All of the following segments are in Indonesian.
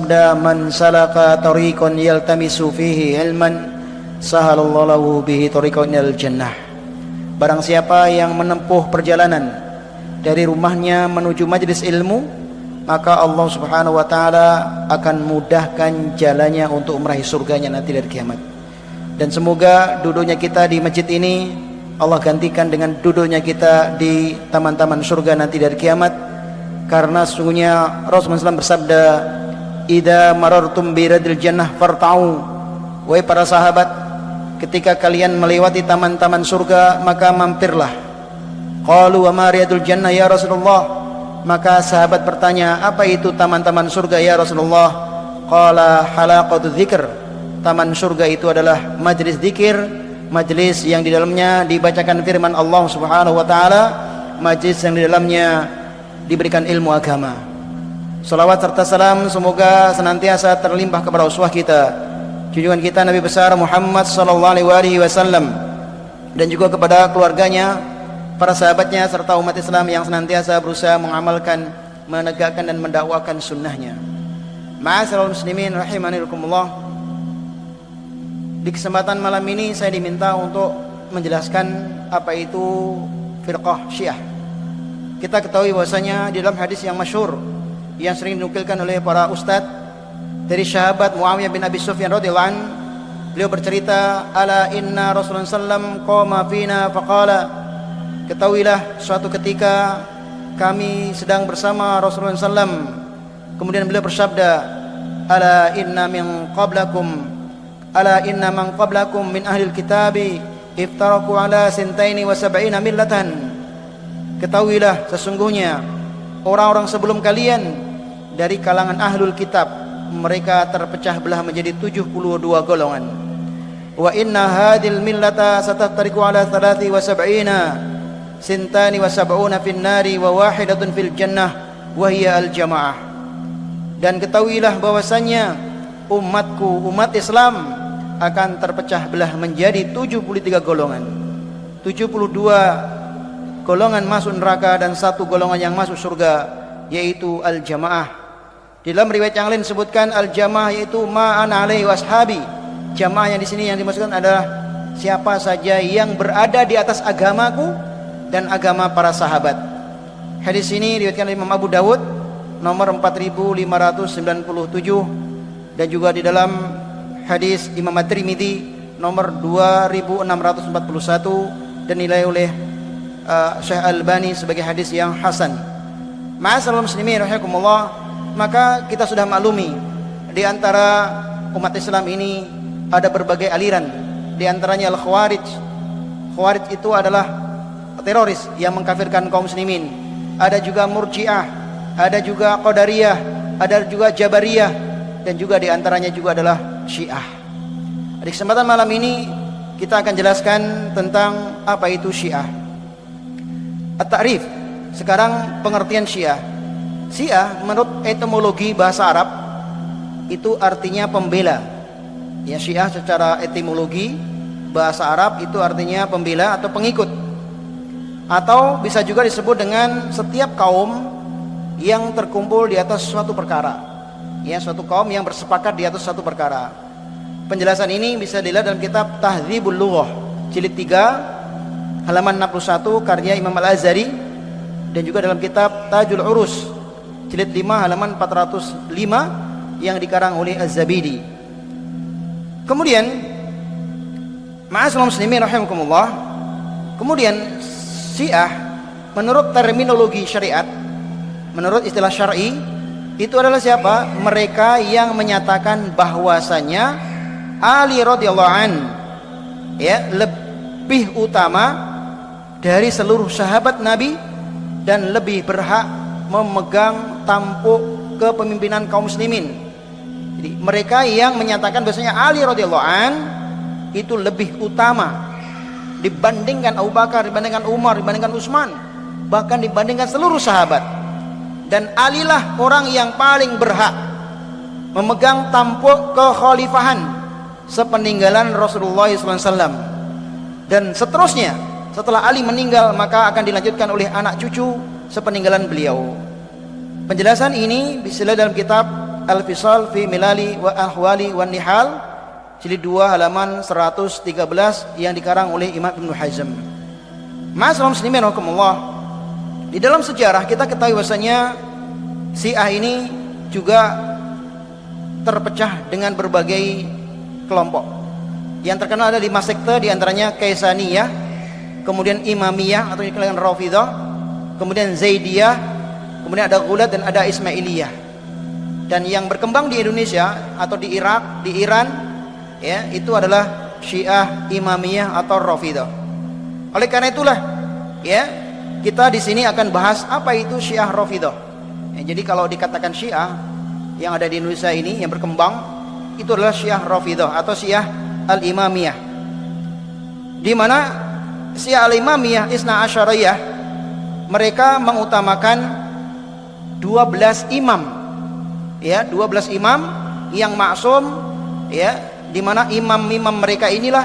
bersabda, "Man salaka tariqan yaltamisu fihi ilman, sahalallahu lahu bihi tariqan ilal jannah." Barang siapa yang menempuh perjalanan dari rumahnya menuju majelis ilmu, maka Allah Subhanahu wa taala akan mudahkan jalannya untuk meraih surganya nanti dari kiamat. Dan semoga duduknya kita di masjid ini Allah gantikan dengan duduknya kita di taman-taman surga nanti dari kiamat. Karena sesungguhnya Rasulullah SAW bersabda, "Idza marartum biradil jannah farta'u." Wahai para sahabat, ketika kalian melewati taman-taman surga, maka mampirlah. Qalu wa ma riyadul jannah ya Rasulullah? Maka sahabat bertanya, apa itu taman-taman surga ya Rasulullah? Qala halaqatu dzikr. Taman surga itu adalah majlis zikir, majlis yang di dalamnya dibacakan firman Allah Subhanahu wa taala, majlis yang di dalamnya diberikan ilmu agama. Salawat serta salam semoga senantiasa terlimpah kepada uswah kita, junjungan kita Nabi besar Muhammad sallallahu alaihi wasallam, dan juga kepada keluarganya, para sahabatnya serta umat Islam yang senantiasa berusaha mengamalkan, menegakkan dan mendakwakan sunnahnya. Ma'asyiral muslimin rahimanirkumullah. Di kesempatan malam ini saya diminta untuk menjelaskan apa itu firqah Syiah. Kita ketahui bahwasanya di dalam hadis yang masyhur yang sering dinukilkan oleh para ustadz dari sahabat Muawiyah bin Abi Sufyan radhiyallahu anhu, beliau bercerita, "Ala inna Rasulullah sallam qama fina faqala." Ketahuilah suatu ketika kami sedang bersama Rasulullah sallam, kemudian beliau bersabda, "Ala inna man qablakum min ahlil kitabi iftaraku ala sintaini wa sab'ina millatan." Ketahuilah sesungguhnya orang-orang sebelum kalian dari kalangan ahlul kitab, mereka terpecah belah menjadi 72 golongan. Wa inna hadhil millata sataftariqu ala 73 sintani wa sab'una fin nari wa wahidatun fil jannah wa hiya al jamaah. Dan ketahuilah bahwasanya umatku, umat Islam akan terpecah belah menjadi 73 golongan. 72 golongan masuk neraka dan 1 golongan yang masuk surga, yaitu al-jamaah. Di dalam riwayat yang lain disebutkan al-jamaah yaitu ma ana alaihi washabi. Jamaah yang di sini yang dimaksudkan adalah siapa saja yang berada di atas agamaku dan agama para sahabat. Hadis ini diriwayatkan oleh Imam Abu Dawud nomor 4597, dan juga di dalam hadis Imam At-Tirmidzi nomor 2641 dan nilai oleh Syekh Al-Albani sebagai hadis yang hasan. Ma'asyiral muslimin rahimakumullah, maka kita sudah maklumi di antara umat Islam ini ada berbagai aliran, di antaranya Al-Khawarij. Khawarij itu adalah teroris yang mengkafirkan kaum muslimin. Ada juga Murji'ah, ada juga Qadariyah, ada juga Jabariyah, dan juga di antaranya juga adalah Syiah. Di kesempatan malam ini kita akan jelaskan tentang apa itu Syiah. At-ta'rif. Sekarang pengertian Syiah. Syiah menurut etimologi bahasa Arab itu artinya pembela. Ya, Syiah secara etimologi bahasa Arab itu artinya pembela atau pengikut. Atau bisa juga disebut dengan setiap kaum yang terkumpul di atas suatu perkara. Ya, suatu kaum yang bersepakat di atas suatu perkara. Penjelasan ini bisa dilihat dalam kitab Tahdzibul Lughah jilid 3 halaman 61 karya Imam Al-Azhari, dan juga dalam kitab Tajul Urus jilid 5 halaman 405 yang dikarang oleh Az-Zabidi. Kemudian ma'asyiral muslimin rahimakumullah, kemudian Syiah menurut terminologi syariat, menurut istilah syar'i, itu adalah siapa? Mereka yang menyatakan bahwasanya Ali radhiyallahu an ya lebih utama dari seluruh sahabat Nabi dan lebih berhak memegang tampuk kepemimpinan kaum muslimin. Jadi mereka yang menyatakan bahwasanya Ali radhiyallahu an itu lebih utama dibandingkan Abu Bakar, dibandingkan Umar, dibandingkan Utsman, bahkan dibandingkan seluruh sahabat. Dan Ali lah orang yang paling berhak memegang tampuk kekhalifahan sepeninggalan Rasulullah SAW. Dan seterusnya, setelah Ali meninggal maka akan dilanjutkan oleh anak cucu sepeninggalan beliau. Penjelasan ini bisa dilihat dalam kitab Al-Fisal fi Milali wa Ahwali wan Nihal, jilid 2 halaman 113 yang dikarang oleh Imam Ibnu Hazm. Ma'asyiral muslimin rahimakumullah, di dalam sejarah kita ketahui bahwasanya Syiah ini juga terpecah dengan berbagai kelompok. Yang terkenal ada 5 sekte, diantaranya Kaisaniyah, kemudian Imamiyah atau dikenal Rafidah, kemudian Zaidiyah, kemudian ada Ghulat dan ada Ismailiyah. Dan yang berkembang di Indonesia atau di Irak, di Iran, ya, itu adalah Syiah Imamiyah atau Rafidah. Oleh karena itulah, ya, kita di sini akan bahas apa itu Syiah Rafidah. Ya, jadi kalau dikatakan Syiah yang ada di Indonesia ini yang berkembang, itu adalah Syiah Rafidah atau Syiah Al-Imamiyah, di mana Syiah Al-Imamiyah Isna Asyariyah mereka mengutamakan 12 imam, ya, 12 imam yang maksum, ya, di mana imam-imam mereka inilah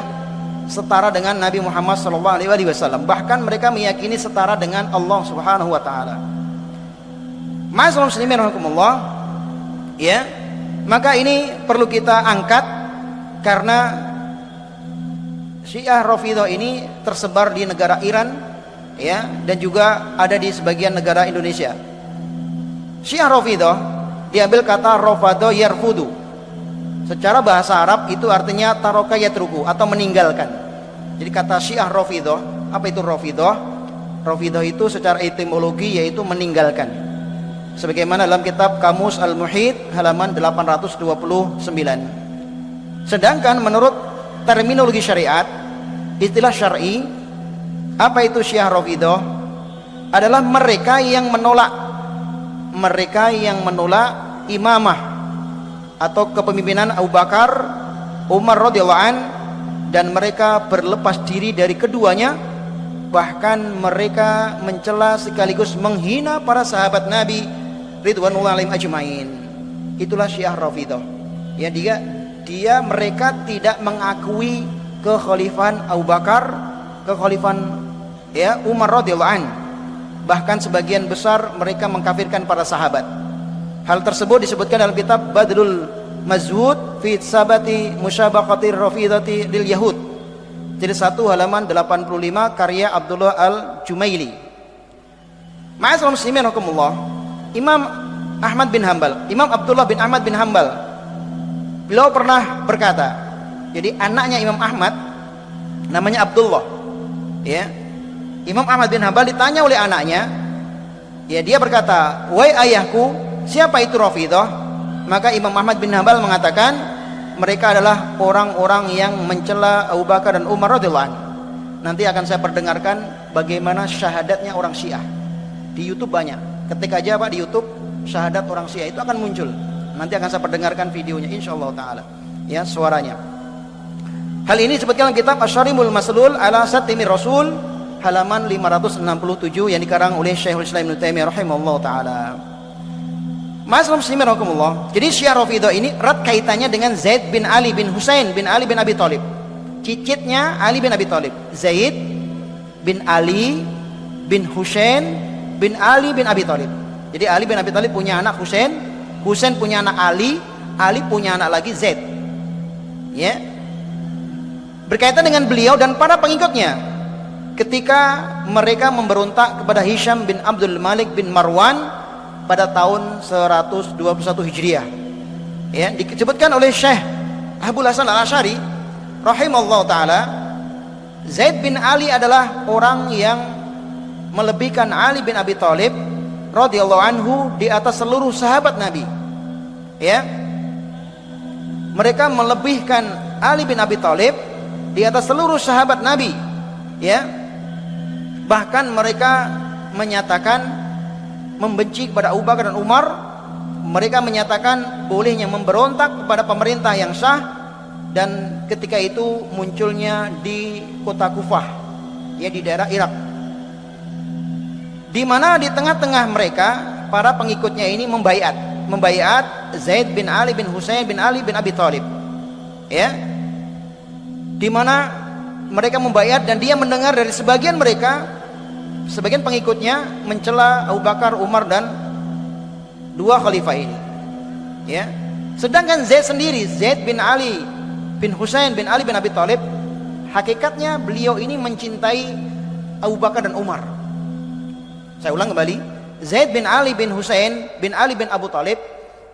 setara dengan Nabi Muhammad SAW. Bahkan mereka meyakini setara dengan Allah Subhanahu wa taala. Ma'asyiral muslimin rahimakumullah, ya, maka ini perlu kita angkat karena Syiah Rafidah ini tersebar di negara Iran, ya, dan juga ada di sebagian negara Indonesia. Syiah Rafidah diambil kata rafada yarfudu. Secara bahasa Arab itu artinya taraka yatruku atau meninggalkan. Jadi kata Syiah Rafidah, apa itu Rafidah? Rafidah itu secara etimologi yaitu meninggalkan. Sebagaimana dalam kitab Kamus Al-Muhit halaman 829. Sedangkan menurut terminologi syariat, istilah syar'i, apa itu Syiah Rafidah? Adalah mereka yang menolak imamah atau kepemimpinan Abu Bakar, Umar radhiyallahu an, dan mereka berlepas diri dari keduanya. Bahkan mereka mencela sekaligus menghina para sahabat Nabi ridwanullahi alaihim ajmain. Itulah Syiah Rafidah. Ya, mereka tidak mengakui kekhalifahan Abu Bakar, kekhalifahan, ya, Umar radhiyallahu an. Bahkan sebagian besar mereka mengkafirkan para sahabat. Hal tersebut disebutkan dalam kitab Badrul Mazhud fi Sabati Musyabaqatir Rafidati lil Yahud, jadi 1 halaman 85 karya Abdullah Al-Jumaili. Ma'asyiral muslimin rahimakumullah, Imam Abdullah bin Ahmad bin Hanbal, beliau pernah berkata, jadi anaknya Imam Ahmad namanya Abdullah, ya. Imam Ahmad bin Hanbal ditanya oleh anaknya, ya, dia berkata, "Wahai ayahku, siapa itu Rafidah?" Maka Imam Ahmad bin Hanbal mengatakan, mereka adalah orang-orang yang mencela Abu Bakar dan Umar radhiyallahu anhu. Nanti akan saya perdengarkan bagaimana syahadatnya orang Syiah. Di YouTube banyak. Ketik aja Pak di YouTube syahadat orang Syiah itu akan muncul. Nanti akan saya perdengarkan videonya insyaallah taala, ya, suaranya. Hal ini disebutkan dalam kitab Asy-Syarimul Maslul ala Satimi Rasul halaman 567 yang dikarang oleh Syekhul Islam Ibnu Taimiyah rahimahullah taala. Ma'asyiral muslimin rahimakumullah. Jadi Syiah Rafidah ini erat kaitannya dengan Zaid bin Ali bin Husain bin Ali bin Abi Thalib. Cicitnya Ali bin Abi Thalib. Zaid bin Ali bin Husain bin Ali bin Abi Thalib. Jadi Ali bin Abi Thalib punya anak Husain, Husain punya anak Ali punya anak lagi Zaid. Ya. Berkaitan dengan beliau dan para pengikutnya ketika mereka memberontak kepada Hisham bin Abdul Malik bin Marwan pada tahun 121 Hijriah. Ya, disebutkan oleh Syekh Abul Hasan Al-Asy'ari rahimallahu taala, Zaid bin Ali adalah orang yang melebihkan Ali bin Abi Thalib radhiyallahu anhu di atas seluruh sahabat Nabi. Ya. Mereka melebihkan Ali bin Abi Thalib di atas seluruh sahabat Nabi. Ya. Bahkan mereka menyatakan membenci kepada Abu Bakar dan Umar. Mereka menyatakan bolehnya memberontak kepada pemerintah yang sah, dan ketika itu munculnya di kota Kufah, ya, di daerah Irak, di mana di tengah-tengah mereka para pengikutnya ini membaiat Zaid bin Ali bin Husain bin Ali bin Abi Thalib, ya, di mana mereka membaiat dan dia mendengar dari sebagian pengikutnya mencela Abu Bakar, Umar dan dua khalifah ini. Ya. Sedangkan Zaid sendiri, Zaid bin Ali bin Husain bin Ali bin Abi Thalib, hakikatnya beliau ini mencintai Abu Bakar dan Umar. Saya ulang kembali, Zaid bin Ali bin Husain bin Ali bin Abu Thalib,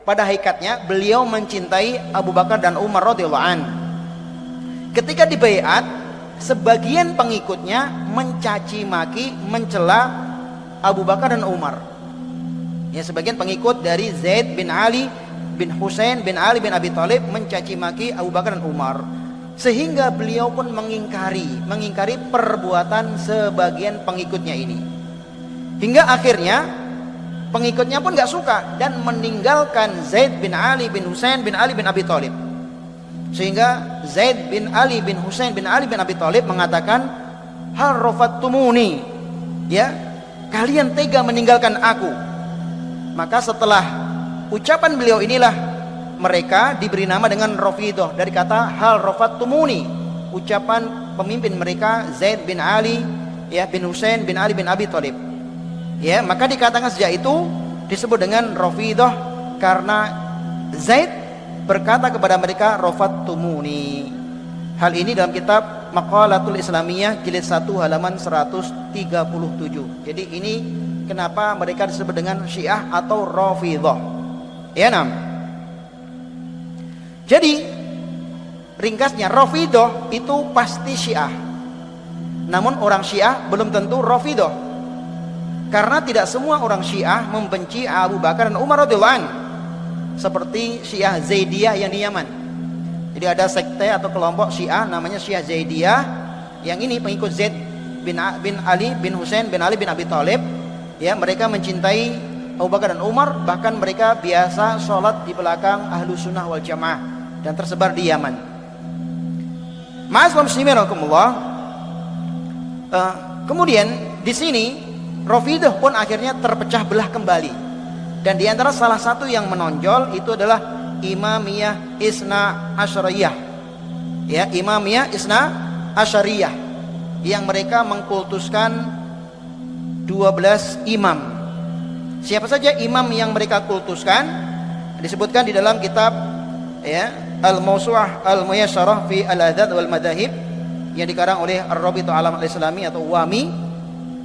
pada hakikatnya beliau mencintai Abu Bakar dan Umar radhiyallahu an. Ketika dibaiat, sebagian pengikutnya mencaci maki, mencela Abu Bakar dan Umar. Ya, sebagian pengikut dari Zaid bin Ali bin Husain bin Ali bin Abi Thalib mencaci maki Abu Bakar dan Umar, sehingga beliau pun mengingkari perbuatan sebagian pengikutnya ini, hingga akhirnya pengikutnya pun gak suka dan meninggalkan Zaid bin Ali bin Husain bin Ali bin Abi Thalib. Sehingga Zaid bin Ali bin Husain bin Ali bin Abi Thalib mengatakan, hal rafattumuni, ya, kalian tega meninggalkan aku. Maka setelah ucapan beliau inilah mereka diberi nama dengan Rafidhah, dari kata hal rafattumuni, ucapan pemimpin mereka Zaid bin Ali, ya, bin Husain bin Ali bin Abi Thalib. Ya, maka dikatakan sejak itu disebut dengan Rafidhah karena Zaid berkata kepada mereka rafattumuni. Hal ini dalam kitab Maqalatul Islamiyah jilid 1 halaman 137. Jadi ini kenapa mereka disebut dengan Syiah atau Rafidhah. Ya, nam. Jadi ringkasnya Rafidhah itu pasti Syiah. Namun orang Syiah belum tentu Rafidhah. Karena tidak semua orang Syiah membenci Abu Bakar dan Umar radhiyallahu anhu, seperti Syiah Zaidiyah yang di Yaman. Jadi ada sekte atau kelompok Syiah namanya Syiah Zaidiyah, yang ini pengikut Zaid bin Ali bin Husain bin Ali bin Abi Thalib. Ya, mereka mencintai Abu Bakar dan Umar, bahkan mereka biasa sholat di belakang Ahlus Sunnah wal Jamaah dan tersebar di Yaman. Ma'asyiral muslimin rahimakumullah. Kemudian di sini Rafidhah pun akhirnya terpecah belah kembali, dan di antara salah satu yang menonjol itu adalah Imamiyah Isna Asyariyah. Ya, Imamiyah Isna Asyariyah yang mereka mengkultuskan 12 imam. Siapa saja imam yang mereka kultuskan? Disebutkan di dalam kitab, ya, Al-Mawsu'ah Al-Muyasyarah fi Al-Adad wal Madahib yang dikarang oleh Ar-Rabithah Alam Al-Islami atau WAMI.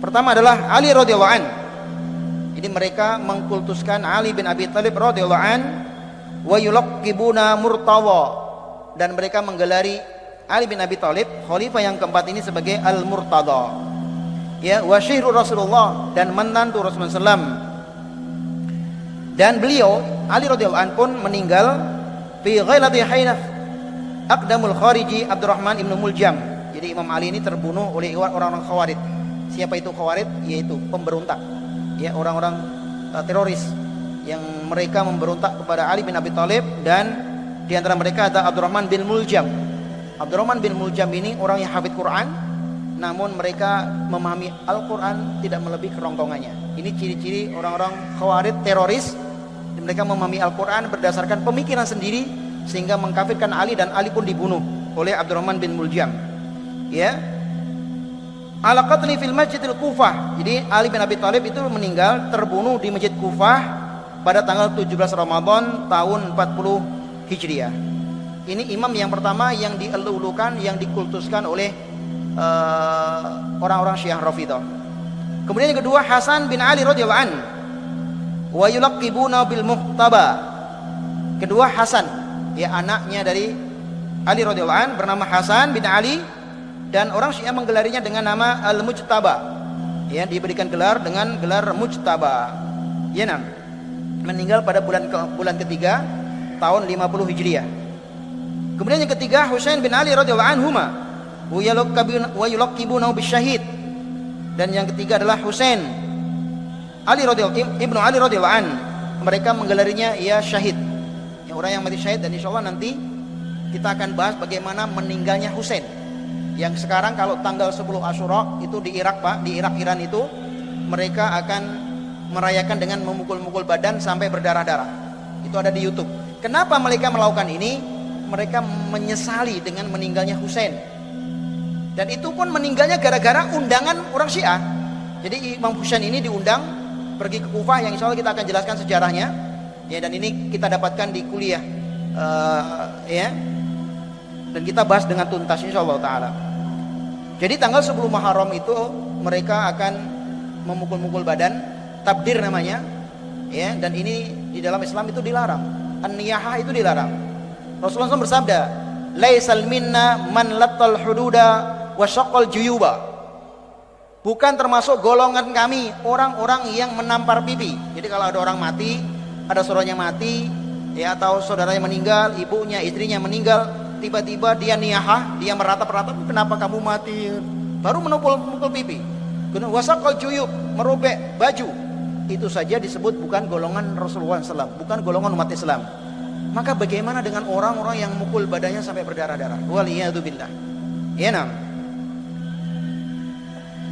Pertama adalah Ali radhiyallahu an. Jadi mereka mengkultuskan Ali bin Abi Thalib radhiyallahu an, wa yulaqibuna Murtawa, dan mereka menggelari Ali bin Abi Thalib khalifah yang keempat ini sebagai Al-Murtada. Ya, wa syihru Rasulullah, dan menantu Rasulullah SAW. Dan beliau Ali radhiyallahu an pun meninggal fi ghailati Hainaf Aqdamul Khariji Abdurrahman ibnu Muljam. Jadi Imam Ali ini terbunuh oleh orang-orang Khawarij. Siapa itu Khawarij? Yaitu pemberontak, ya, orang-orang teroris yang mereka memberontak kepada Ali bin Abi Thalib, dan di antara mereka ada Abdurrahman bin Muljam. Abdurrahman bin Muljam ini orang yang hafid Quran, namun mereka memahami Al-Quran tidak melebihi kerongkongannya. Ini ciri-ciri orang-orang Khawarij teroris. Mereka memahami Al-Quran berdasarkan pemikiran sendiri, sehingga mengkafirkan Ali, dan Ali pun dibunuh oleh Abdurrahman bin Muljam. Ya, ala qatli fil masjidil Kufah. Jadi Ali bin Abi Thalib itu meninggal terbunuh di Masjid Kufah pada tanggal 17 Ramadan tahun 40 Hijriah. Ini imam yang pertama yang dielulukan, yang dikultuskan oleh orang-orang Syiah Rafidhah. Kemudian yang kedua Hasan bin Ali radhiyallahu an, wa yulaqibuna bil Muhtaba. Kedua Hasan, ya, anaknya dari Ali radhiyallahu an, bernama Hasan bin Ali, dan orang Syiah menggelarinya dengan nama Al-Mujtaba. Ya, diberikan gelar dengan gelar Mujtaba. Ya, nam. Meninggal pada bulan ketiga tahun 50 Hijriah. Kemudian yang ketiga Husain bin Ali radhiyallahu anhuma, wa yulaqibuna bisyahid. Dan yang ketiga adalah Husain Ibnu Ali radhiyallahu an. Mereka menggelarinya ya syahid, ya, orang yang mati syahid. Dan insyaallah nanti kita akan bahas bagaimana meninggalnya Husain, yang sekarang kalau tanggal 10 Asyura itu di Irak, Pak, di Irak Iran itu mereka akan merayakan dengan memukul-mukul badan sampai berdarah-darah. Itu ada di YouTube. Kenapa mereka melakukan ini? Mereka menyesali dengan meninggalnya Husain. Dan itu pun meninggalnya gara-gara undangan orang Syiah. Jadi Imam Husain ini diundang pergi ke Kufah, yang insya Allah kita akan jelaskan sejarahnya. Ya, dan ini kita dapatkan di kuliah, ya. Dan kita bahas dengan tuntas insyaallah taala. Jadi tanggal 10 Muharram itu mereka akan memukul-mukul badan, tabdir namanya, ya. Dan ini di dalam Islam itu dilarang. An-niyahah itu dilarang. Rasulullah SAW bersabda, "Laisal minna man lattal hududa wa syaqqal juyuba." Bukan termasuk golongan kami orang-orang yang menampar pipi. Jadi kalau ada orang mati, ada saudaranya mati, ya, atau saudaranya meninggal, ibunya, istrinya meninggal, tiba-tiba dia niyahah, dia meratap-ratap, kenapa kamu mati? Baru menukul pipi. Wasaqal juyub, merobek baju. Itu saja disebut bukan golongan Rasulullah SAW, bukan golongan umat Islam. Maka bagaimana dengan orang-orang yang mukul badannya sampai berdarah-darah? Waliyadzubillah. Ya, nam.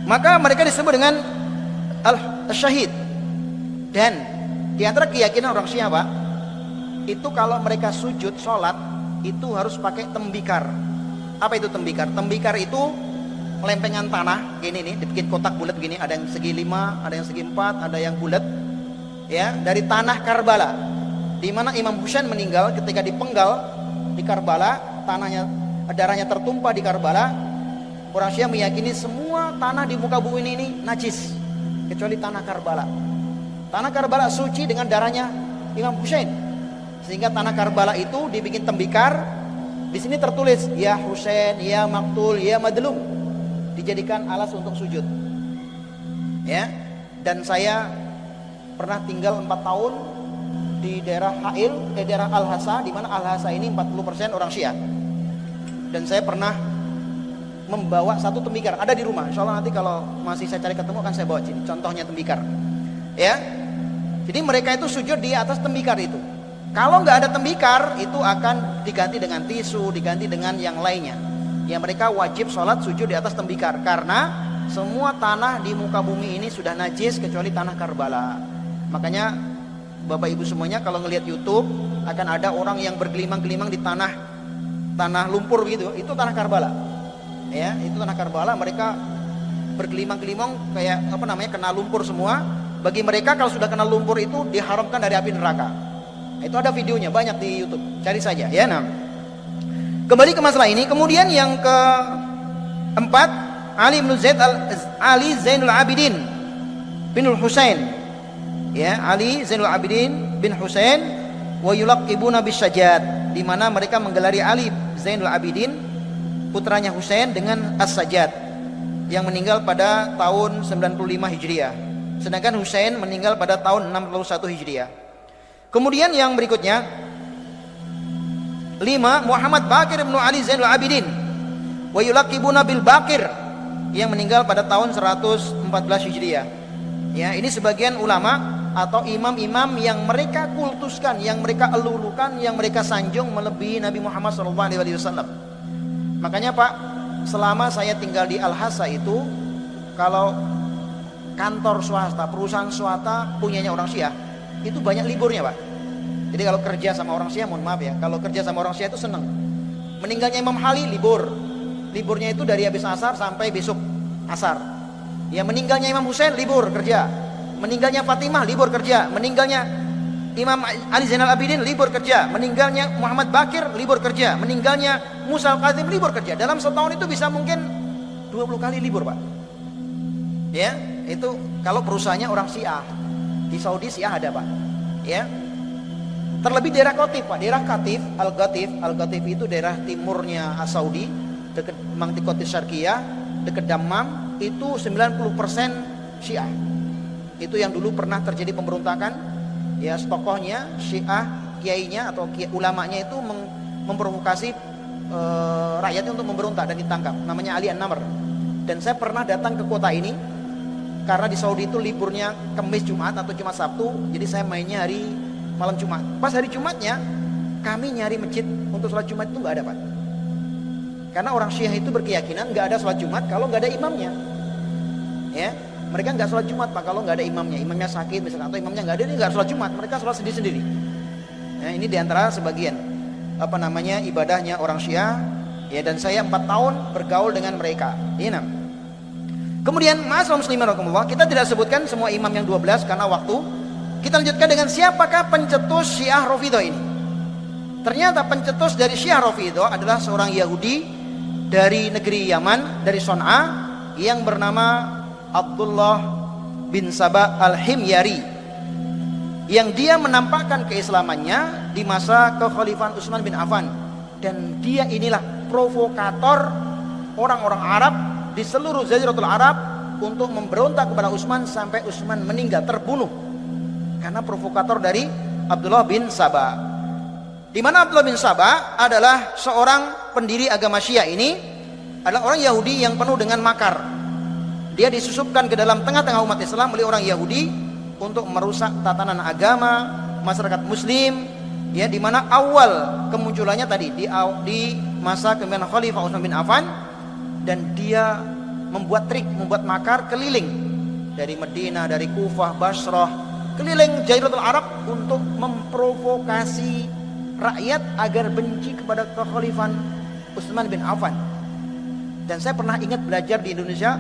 Maka mereka disebut dengan al-syahid. Dan di antara keyakinan orang Syiah, Pak, itu kalau mereka sujud sholat itu harus pakai tembikar. Apa itu tembikar? Tembikar itu lempengan tanah gini nih, dibikin kotak bulat begini, ada yang segi 5, ada yang segi 4, ada yang bulat, ya, dari tanah Karbala, di mana Imam Husain meninggal ketika dipenggal di Karbala, darahnya tertumpah di Karbala. Orang Syiah meyakini semua tanah di muka bumi ini najis kecuali tanah Karbala. Tanah Karbala suci dengan darahnya Imam Husain. Sehingga tanah Karbala itu dibikin tembikar. Di sini tertulis ya Husain, ya Maktul, ya Madlum. Dijadikan alas untuk sujud. Ya. Dan saya pernah tinggal 4 tahun di daerah Ha'il, daerah Al-Hasa, di mana Al-Hasa ini 40% orang Syiah. Dan saya pernah membawa satu tembikar, ada di rumah. Insya Allah nanti kalau masih saya cari ketemu akan saya bawa sini. Contohnya tembikar, ya. Jadi mereka itu sujud di atas tembikar itu. Kalau nggak ada tembikar, itu akan diganti dengan tisu, diganti dengan yang lainnya. Ya, mereka wajib sholat sujud di atas tembikar karena semua tanah di muka bumi ini sudah najis kecuali tanah Karbala. Makanya Bapak Ibu semuanya kalau ngelihat YouTube akan ada orang yang bergelimang-gelimang di tanah lumpur gitu, itu tanah Karbala. Ya, itu tanah Karbala, mereka bergelimang-gelimang kayak apa namanya, kena lumpur semua. Bagi mereka kalau sudah kena lumpur itu diharamkan dari api neraka. Itu ada videonya banyak di YouTube, cari saja ya. Nah, kembali ke masalah ini. Kemudian yang keempat, Ali Zainul Abidin bin Husain, ya, Ali Zainul Abidin bin Husain, wa yulaqibuna bisyajad, di mana mereka menggelari Ali Zainul Abidin putranya Husain dengan As-Sajjad yang meninggal pada tahun 95 Hijriah. Sedangkan Husain meninggal pada tahun 61 Hijriah. Kemudian yang berikutnya 5, Muhammad Baqir bin Ali Zainul Abidin wa yulaqibuna bil Baqir yang meninggal pada tahun 114 Hijriah. Ya, ini sebagian ulama atau imam-imam yang mereka kultuskan, yang mereka elulukan, yang mereka sanjung melebihi Nabi Muhammad SAW. Makanya Pak, selama saya tinggal di Al-Hasa itu, kalau kantor swasta, perusahaan swasta punyanya orang Syiah, itu banyak liburnya Pak. Jadi kalau kerja sama orang Syiah, mohon maaf ya, kalau kerja sama orang Syiah itu seneng. Meninggalnya Imam Ali libur, liburnya itu dari habis asar sampai besok asar. Ya, meninggalnya Imam Husain libur kerja, meninggalnya Fatimah libur kerja, meninggalnya Imam Ali Zainal Abidin libur kerja, meninggalnya Muhammad Baqir libur kerja, meninggalnya Musa Al-Kazim libur kerja. Dalam setahun itu bisa mungkin 20 kali libur Pak. Ya, itu kalau perusahaannya orang Syiah. Di Saudi Syiah ada Pak. Ya. Terlebih daerah Qatif Pak, daerah Qatif, Al-Qatif itu daerah timurnya Saudi, dekat Mantiqotis Syarqiyah, dekat Dammam, itu 90% Syiah. Itu yang dulu pernah terjadi pemberontakan. Ya, tokohnya Syiah, kiainya atau ulamanya itu memprovokasi rakyatnya untuk memberontak dan ditangkap. Namanya Ali An-Namr. Dan saya pernah datang ke kota ini karena di Saudi itu liburnya Kamis Jumat atau Jumat Sabtu. Jadi saya mainnya hari malam Jumat. Pas hari Jumatnya kami nyari masjid untuk sholat Jumat itu nggak ada Pak. Karena orang Syiah itu berkeyakinan nggak ada sholat Jumat kalau nggak ada imamnya. Ya. Mereka nggak sholat Jumat Pak kalau nggak ada imamnya sakit misalnya, atau imamnya nggak ada, dia nggak sholat Jumat, mereka sholat sendiri-sendiri. Nah, ini diantara sebagian ibadahnya orang Syiah. Ya, dan saya 4 tahun bergaul dengan mereka. Ini. Kemudian ma'asyiral muslimin rahimakumullah, kita tidak sebutkan semua imam yang 12 karena waktu. Kita lanjutkan dengan siapakah pencetus Syiah Rafidhah ini. Ternyata pencetus dari Syiah Rafidhah adalah seorang Yahudi dari negeri Yaman, dari Son'a, yang bernama Abdullah bin Saba al-Himyari, yang dia menampakkan keislamannya di masa kekhalifahan Utsman bin Affan. Dan dia inilah provokator orang-orang Arab di seluruh Jaziratul Arab untuk memberontak kepada Utsman sampai Utsman meninggal, terbunuh karena provokator dari Abdullah bin Saba. Di mana Abdullah bin Saba adalah seorang pendiri agama Syiah ini, adalah orang Yahudi yang penuh dengan makar. Dia disusupkan ke dalam tengah-tengah umat Islam oleh orang Yahudi untuk merusak tatanan agama masyarakat Muslim. Ya, di mana awal kemunculannya tadi di masa kepemimpinan Khalifah Utsman bin Affan, dan dia membuat trik, membuat makar keliling dari Madinah, dari Kufah, Basrah, keliling Jaziratul Arab untuk memprovokasi rakyat agar benci kepada kekhalifahan Utsman bin Affan. Dan saya pernah ingat belajar di Indonesia,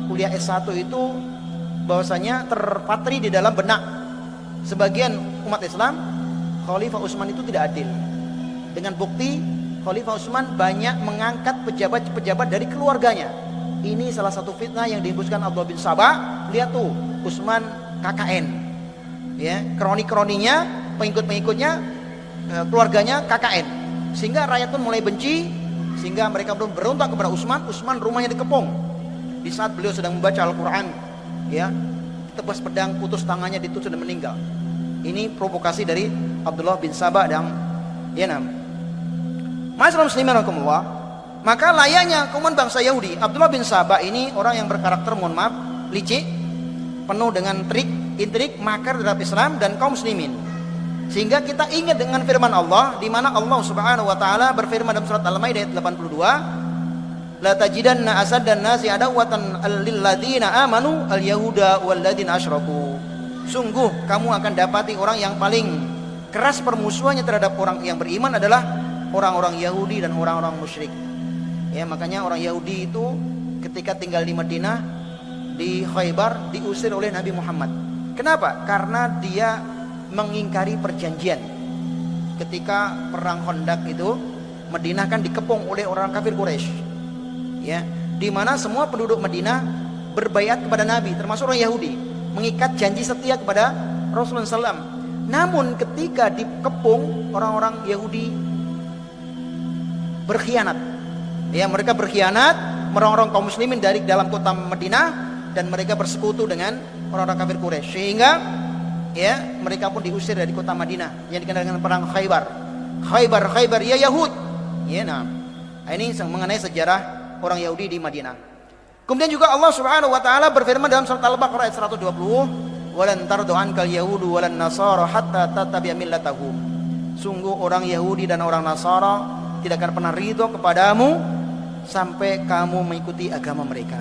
kuliah S1 itu, bahwasanya terpatri di dalam benak sebagian umat Islam, Khalifah Utsman itu tidak adil. Dengan bukti Khalifah Utsman banyak mengangkat pejabat-pejabat dari keluarganya. Ini salah satu fitnah yang dihembuskan Abdullah bin Saba. Lihat tuh, Utsman KKN, ya, kroni-kroninya, pengikut-pengikutnya, keluarganya KKN, sehingga rakyat pun mulai benci, sehingga mereka belum berontak kepada Utsman. Utsman rumahnya dikepung di saat beliau sedang membaca Al-Quran, ya, tebas pedang, putus tangannya, ditusuk dan meninggal. Ini provokasi dari Abdullah bin Saba dan Yanam. Masyaallah muslimin rahimakumullah. Maka layaknya kaum bangsa Yahudi, Abdullah bin Saba ini orang yang berkarakter, mohon maaf, licik, penuh dengan trik, intrik, makar terhadap Islam dan kaum muslimin. Sehingga kita ingat dengan firman Allah, di mana Allah Subhanahu wa taala berfirman dalam surat Al-Maidah ayat 82, la tajidanna asaddan nasi adawatan lil ladzina amanu al yahuda wal ladzina asyraku. Sungguh kamu akan dapati orang yang paling keras permusuhannya terhadap orang yang beriman adalah orang-orang Yahudi dan orang-orang musyrik. Ya, makanya orang Yahudi itu ketika tinggal di Madinah, di Khaybar, diusir oleh Nabi Muhammad. Kenapa? Karena dia mengingkari perjanjian. Ketika perang Khandaq itu, Madinah kan dikepung oleh orang kafir Quraisy, ya, di mana semua penduduk Madinah berbaiat kepada Nabi, termasuk orang Yahudi, mengikat janji setia kepada Rasulullah SAW. Namun ketika dikepung, orang-orang Yahudi berkhianat, ya, mereka berkhianat, merongrong kaum muslimin dari dalam kota Madinah, dan mereka bersekutu dengan orang-orang kafir Quraisy, sehingga ya, mereka pun diusir dari kota Madinah yang dikenal dengan perang Khaybar. Khaybar ya Yahud. Ya, nah. Ini mengenai sejarah orang Yahudi di Madinah. Kemudian juga Allah Subhanahu wa taala berfirman dalam surat Al-Baqarah ayat 120, "Walan tardu ankal yahudu walan nasara hatta tattabi'a millatahum." Sungguh orang Yahudi dan orang Nasara tidak akan pernah ridho kepadamu sampai kamu mengikuti agama mereka.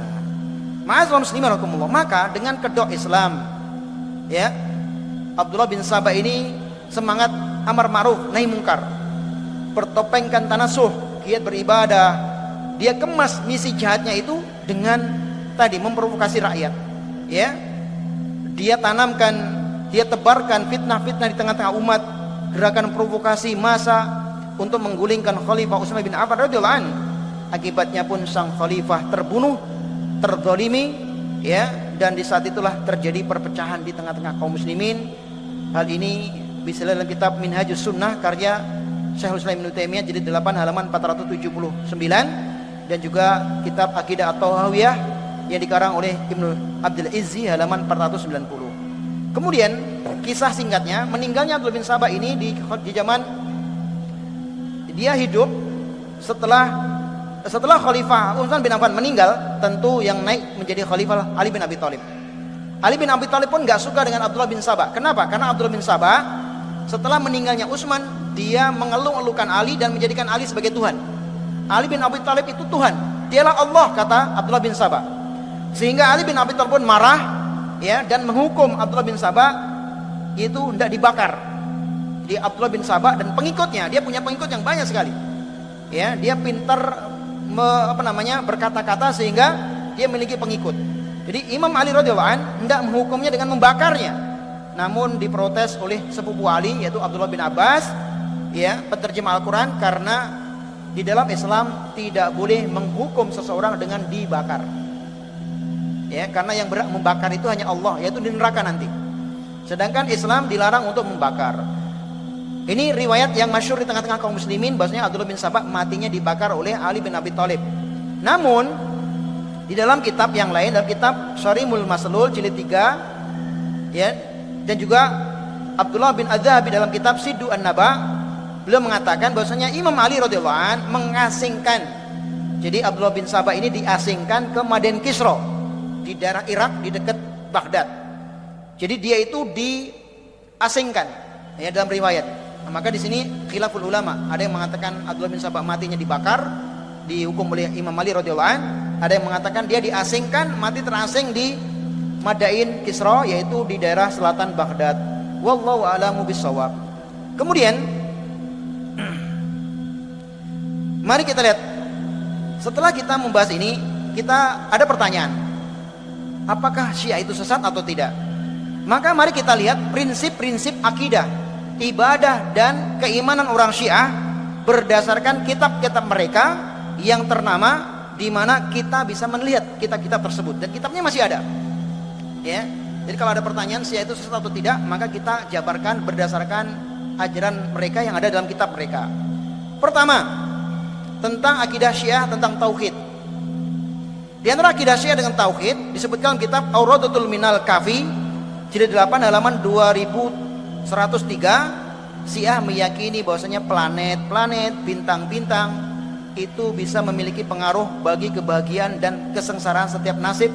Ma'asyiral muslimin rahimakumullah. Maka dengan kedok Islam, ya, Abdullah bin Saba ini semangat amar ma'ruf nahi mungkar, bertopengkan tanasuh, giat beribadah. Dia kemas misi jahatnya itu dengan tadi memprovokasi rakyat, ya. Dia tanamkan, dia tebarkan fitnah-fitnah di tengah-tengah umat, gerakan provokasi massa untuk menggulingkan Khalifah Utsman bin Affan radhiyallahu anhu. Akibatnya pun sang khalifah terbunuh, terzalimi, ya, dan di saat itulah terjadi perpecahan di tengah-tengah kaum muslimin. Hal ini bisa dalam kitab Minhajus Sunnah karya Syekhul Islam Ibnu Taimiyah jilid 8 halaman 479, dan juga kitab Aqidah At-Tahawiyah yang dikarang oleh Ibnu Abdul Izzi halaman 490. Kemudian kisah singkatnya, meninggalnya Abdullah bin Saba ini di zaman dia hidup setelah Khalifah Utsman bin Affan meninggal. Tentu yang naik menjadi Khalifah Ali bin Abi Thalib. Ali bin Abi Thalib pun gak suka dengan Abdullah bin Saba. Kenapa? Karena Abdullah bin Saba setelah meninggalnya Utsman, dia mengeluh-elukan Ali dan menjadikan Ali sebagai Tuhan. Ali bin Abi Thalib itu Tuhan, dialah Allah, kata Abdullah bin Saba. Sehingga Ali bin Abi Thalib pun marah, ya, dan menghukum Abdullah bin Saba itu hendak dibakar. Jadi Abdullah bin Saba dan pengikutnya, dia punya pengikut yang banyak sekali, ya, dia pintar berkata-kata sehingga dia memiliki pengikut. Jadi Imam Ali radhiyallahu anhu hendak menghukumnya dengan membakarnya. namun diprotes oleh sepupu Ali yaitu Abdullah bin Abbas, ya, penerjemah Al-Quran, karena di dalam Islam tidak boleh menghukum seseorang dengan dibakar. Ya, karena yang berhak membakar itu hanya Allah, yaitu di neraka nanti. Sedangkan Islam dilarang untuk membakar. Ini riwayat yang masyhur di tengah-tengah kaum muslimin, bahwasanya Abdullah bin Sabah matinya dibakar oleh Ali bin Abi Thalib. Namun di dalam kitab yang lain, dalam kitab Sharimul Maslul jilid 3, ya, dan juga Abdullah bin Adzabi dalam kitab Siddu An-Naba, beliau mengatakan bahwasanya Imam Ali radhiyallahu an mengasingkan. Jadi Abdullah bin Sabah ini diasingkan ke Maden Kisra di daerah Irak di dekat Baghdad. Jadi dia itu diasingkan, ya, dalam riwayat. Nah, maka di sini khilaful ulama. Ada yang mengatakan Abdullah bin Sabah matinya dibakar, dihukum oleh Imam Ali radhiyallahu an. Ada yang mengatakan dia diasingkan, mati terasing di Madain Kisra, yaitu di daerah selatan Baghdad. Wallahu a'lamu bissawab. Kemudian mari kita lihat, setelah kita membahas ini, kita ada pertanyaan, apakah Syiah itu sesat atau tidak? Maka mari kita lihat prinsip-prinsip akidah, ibadah dan keimanan orang Syiah berdasarkan kitab-kitab mereka yang ternama, di mana kita bisa melihat kitab-kitab tersebut, dan kitabnya masih ada. Ya, jadi kalau ada pertanyaan Syiah itu sesat atau tidak, maka kita jabarkan berdasarkan ajaran mereka yang ada dalam kitab mereka. Pertama, tentang akidah Syiah tentang tauhid. Di antara akidah Syiah dengan tauhid disebutkan dalam kitab Auradatul Minal Kafi jilid 8 halaman 2103. Syiah meyakini bahwasanya planet-planet, bintang-bintang itu bisa memiliki pengaruh bagi kebahagiaan dan kesengsaraan setiap nasib,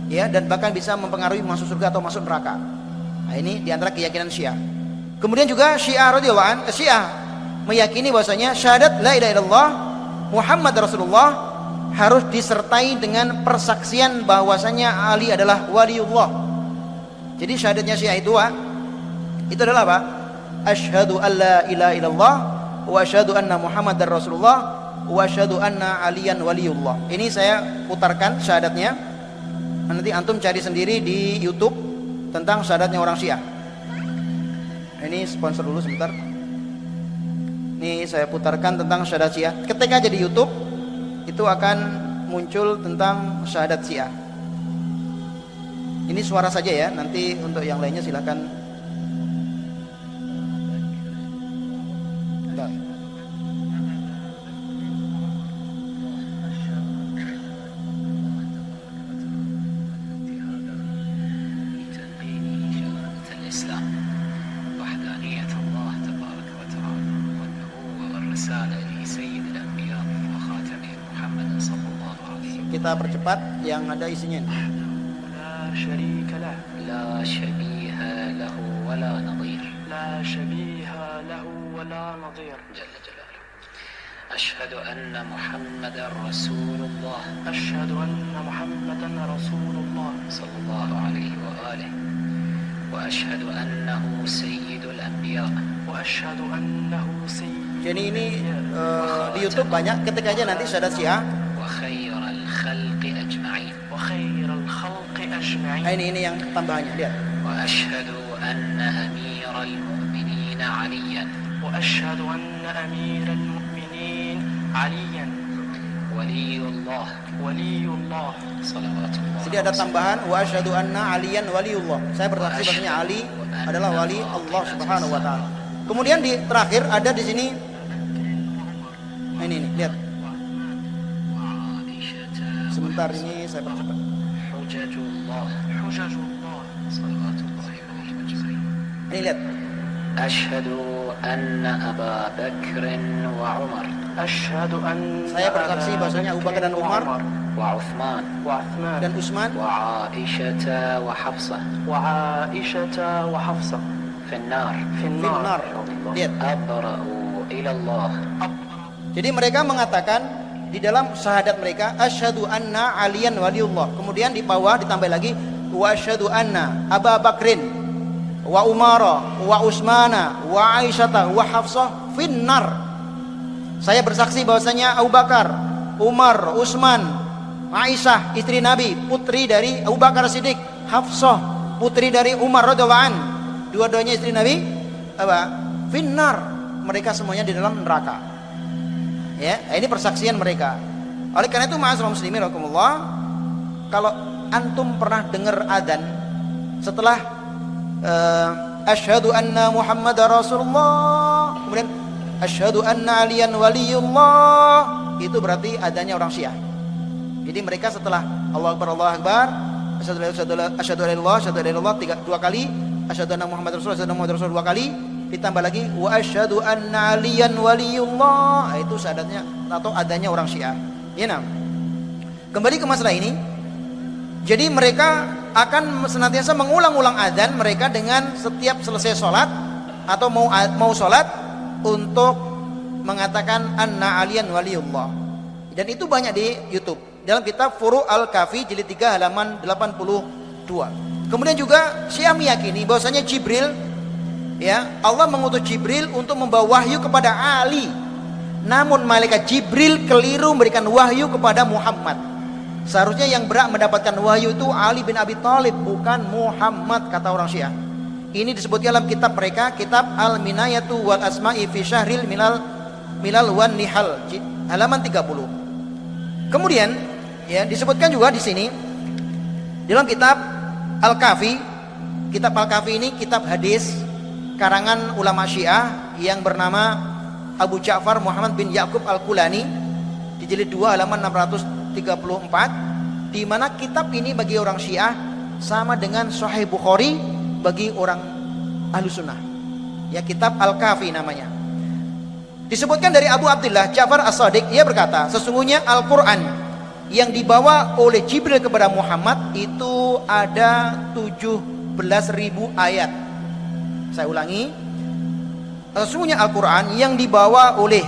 ya, dan bahkan bisa mempengaruhi masuk surga atau masuk neraka. Nah, ini di antara keyakinan Syiah. Kemudian juga Syiah radhiyallahu an, Syiah meyakini bahwasanya syahadat la ilaha illallah Muhammad Rasulullah harus disertai dengan persaksian bahwasanya Ali adalah waliullah. Jadi syahadatnya Syiah itu adalah apa? Asyhadu alla ilaha illallah wa asyhadu anna Muhammadar Rasulullah wa asyhadu anna aliyan waliullah. Ini saya putarkan syahadatnya. Nanti antum cari sendiri di YouTube tentang syahadatnya orang Syiah. Ini sponsor dulu sebentar. Ini saya putarkan tentang syahadat Syiah. Ketik aja di YouTube, itu akan muncul tentang syahadat Syiah. Ini suara saja ya, nanti untuk yang lainnya silakan. Bentar. Kita percepat yang ada isinya. La syarika lah, لا شبيه له ولا نظير la syabiha lahu wa la nadhir. جل جلاله أشهد أن محمدا رسول الله Asyhadu anna Muhammadan Rasulullah صلى الله عليه وآله وأشهد أنه سيد الأنبياء wa asyhadu annahu sayyid. Jadi ini di YouTube banyak, ketik aja nanti syahadat Syiah. وخير الخلق أجمعين wa khairal khalqi ajma'in. Nah, ini yang tambahannya, lihat. وأشهد أن أمير المؤمنين عليا wa asyhadu anna amiral mu'minin aliyan ولي الله waliyullah. صلوات الله Jadi ada tambahan wa asyhadu anna aliyan waliullah. Saya bersaksi bahwasanya Ali adalah wali Allah Subhanahu wa taala. Kemudian di terakhir ada di sini. Nah, ini lihat. وعائشة Sebentar ini saya percepat. حجج الله Hujajullah. صلوات الله عليه أجمعين Ini lihat. أشهد أن أبا بكر وعمر Asyhadu anna Saya bersaksi bahwasanya Abu Bakar dan Umar وعثمان wa Uthman dan Utsman وعائشة وحفصة wa Aisyah wa Hafsah في النار fi finnar. an-nar. Lihat. أبرأوا إلى الله Jadi mereka mengatakan di dalam syahadat mereka asyhadu anna aliyan waliullah. Kemudian di bawah ditambah lagi wa asyhadu anna Abu Bakrin wa Umara wa Utsmana wa Aisyata wa Hafsah finnar. Saya bersaksi bahwasanya Abu Bakar, Umar, Utsman, Aisyah istri Nabi, putri dari Abu Bakar Siddiq, Hafsah putri dari Umar radhiyallahu an, dua-duanya istri Nabi apa? Finnar, mereka semuanya di dalam neraka. Ya, ini persaksian mereka. Oleh karena itu ma'asyiral muslimin rahimakumullah, kalau antum pernah dengar adzan setelah asyhadu anna Muhammadar Rasulullah, kemudian asyhadu anna aliyan waliyullah, itu berarti adzannya orang Syiah. Jadi mereka setelah Allahu Akbar, asyhadu an la ilaha dua kali, asyhadu anna Muhammadar Rasulullah dua kali, ditambah lagi wa asyhadu anna aliyan waliyullah, itu syahadatnya atau adzannya orang Syiah. Ya, nah. Kembali ke masalah ini. Jadi mereka akan senantiasa mengulang-ulang adzan mereka dengan setiap selesai sholat atau mau sholat untuk mengatakan anna aliyan waliyullah. Dan itu banyak di YouTube. Dalam kitab Furu' Al-Kafi jilid 3 halaman 82. Kemudian juga Syiah meyakini bahwasanya Jibril, ya, Allah mengutus Jibril untuk membawa wahyu kepada Ali. Namun malaikat Jibril keliru memberikan wahyu kepada Muhammad. Seharusnya yang berhak mendapatkan wahyu itu Ali bin Abi Thalib, bukan Muhammad, kata orang Syiah. Ini disebutkan dalam kitab mereka, kitab Al-Minayatu wal Asma'i fi Syahril Milal wan Nihal, halaman 30. Kemudian ya disebutkan juga di sini dalam kitab Al-Kafi. Kitab Al-Kafi ini kitab hadis karangan ulama Syiah yang bernama Abu Ja'far Muhammad bin Ya'qub Al-Kulani di jilid 2 halaman 634, di mana kitab ini bagi orang Syiah sama dengan Sahih Bukhari bagi orang Ahlus Sunnah. Ya, kitab Al-Kafi namanya. Disebutkan dari Abu Abdullah Ja'far As-Shadiq, ia berkata, sesungguhnya Al-Qur'an yang dibawa oleh Jibril kepada Muhammad itu ada 17.000 ayat. Saya ulangi, sesungguhnya Al-Quran yang dibawa oleh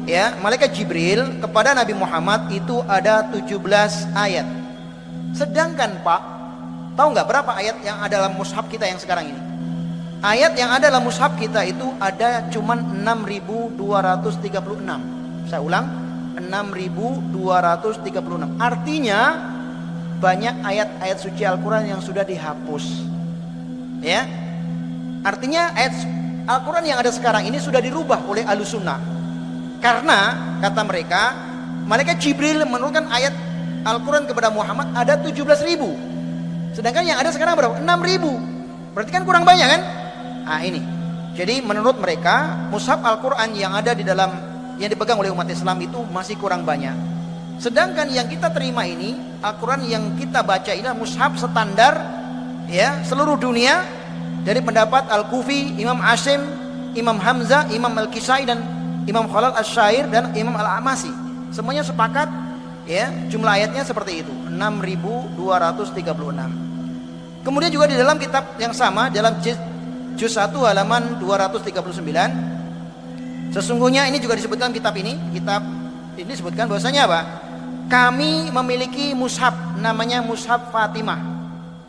ya malaikat Jibril kepada Nabi Muhammad itu ada 17 ayat. Sedangkan Pak, tahu nggak berapa ayat yang ada dalam mushaf kita yang sekarang ini? Ayat yang ada dalam mushaf kita itu ada cuman 6.236. Saya ulang, 6.236. Artinya banyak ayat-ayat suci Al-Quran yang sudah dihapus. Ya, artinya ayat Al-Quran yang ada sekarang ini sudah dirubah oleh Ahlus Sunnah. Karena kata mereka, malaikat Jibril menurunkan ayat Al-Quran kepada Muhammad ada 17.000. Sedangkan yang ada sekarang berapa? 6.000. Berarti kan kurang banyak kan? Nah ini. Jadi menurut mereka, mushaf Al-Quran yang ada di dalam yang dipegang oleh umat Islam itu masih kurang banyak. Sedangkan yang kita terima ini, Al-Quran yang kita baca ini adalah mushaf standar ya seluruh dunia. Dari pendapat Al-Kufi, Imam Asim, Imam Hamzah, Imam Al-Kisai dan Imam Khalal Asy-Syair dan Imam Al-Amasi, semuanya sepakat ya jumlah ayatnya seperti itu, 6.236. Kemudian juga di dalam kitab yang sama, dalam juz 1 halaman 239, sesungguhnya ini juga disebutkan kitab ini disebutkan bahwasanya apa? Kami memiliki mushaf namanya mushaf Fatimah.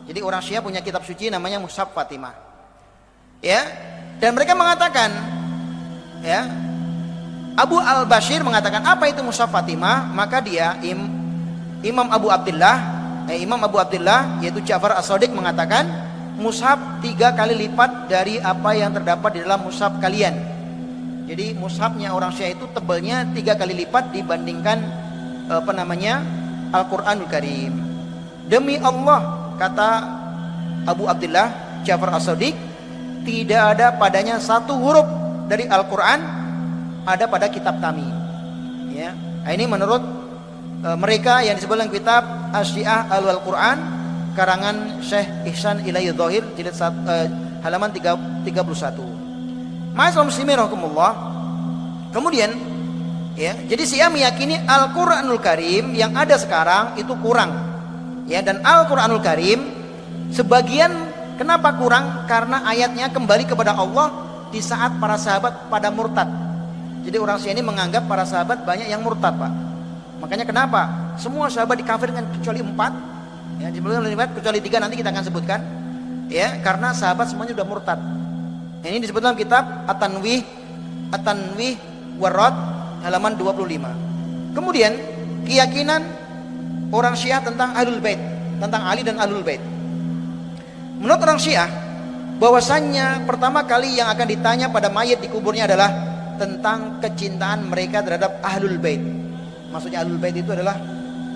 Jadi orang Syiah punya kitab suci namanya mushaf Fatimah. Ya, dan mereka mengatakan ya, Abu Al-Bashir mengatakan apa itu mushaf Fatimah, maka dia Imam Abu Abdullah yaitu Ja'far As-Shadiq mengatakan mushaf 3 kali lipat dari apa yang terdapat di dalam mushaf kalian. Jadi mushafnya orang Syiah itu tebalnya 3 kali lipat dibandingkan Al-Qur'anul Karim. Demi Allah, kata Abu Abdullah Ja'far As-Shadiq, tidak ada padanya satu huruf dari Al-Quran ada pada kitab kami. Ya, ini menurut mereka yang disebut dalam kitab Asy-Syiah Al-Quran karangan Syekh Ihsan Ilahi Dhahir jilid halaman 31. Ma'asyiral muslimin rahimakumullah. Kemudian ya, jadi Syiah meyakini Al-Qur'anul Karim yang ada sekarang itu kurang. Ya, dan Al-Qur'anul Karim sebagian kenapa kurang? Karena ayatnya kembali kepada Allah di saat para sahabat pada murtad. Jadi orang Syiah ini menganggap para sahabat banyak yang murtad, Pak. Makanya kenapa? Semua sahabat dikafirkan kecuali 4. Ya, kecuali 3 nanti kita akan sebutkan. Ya, karena sahabat semuanya sudah murtad. Ini disebut dalam kitab At-Tanwih Warad halaman 25. Kemudian keyakinan orang Syiah tentang Ahlul Bait, tentang Ali dan Ahlul Bait. Menurut orang Syiah, bahwasannya pertama kali yang akan ditanya pada mayit di kuburnya adalah tentang kecintaan mereka terhadap ahlul bait. Maksudnya ahlul bait itu adalah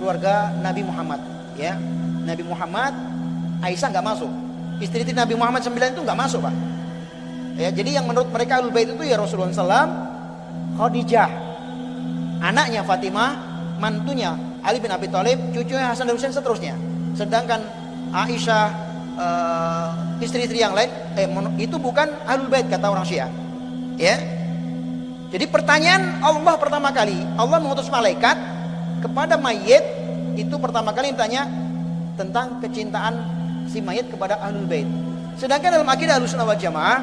keluarga Nabi Muhammad, ya. Nabi Muhammad, Aisyah nggak masuk. Istri Nabi Muhammad 9 itu nggak masuk, Pak. Ya, jadi yang menurut mereka ahlul bait itu ya Rasulullah SAW, Khadijah, anaknya Fatimah, mantunya Ali bin Abi Thalib, cucunya Hasan dan Husain, seterusnya. Sedangkan Aisyah, istri-istri yang lain, itu bukan ahlul bait kata orang Syiah. Ya. Jadi pertanyaan Allah pertama kali, Allah mengutus malaikat kepada mayit itu pertama kali ditanya tentang kecintaan si mayit kepada ahlul bait. Sedangkan dalam akidah Ahlussunnah wal Jamaah